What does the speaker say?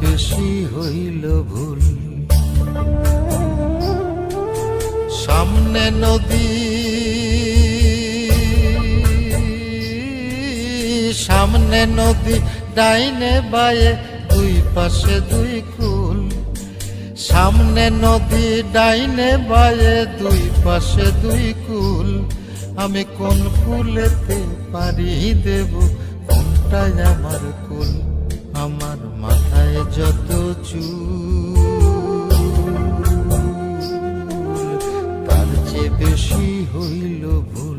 বেশি হইল ভুল। সামনে নদী, সামনে নদী, ডাইনে বায়ে দুই পাশে দুই কুল। সামনে নদী, ডাইনে বায়ে দুই পাশে দুই কুল। আমি কোন কুলেতে পারি দেব, কোনটাই আমার কুল? আমার মাথায় যত চুল, তার চেয়ে বেশি হইল ভুল।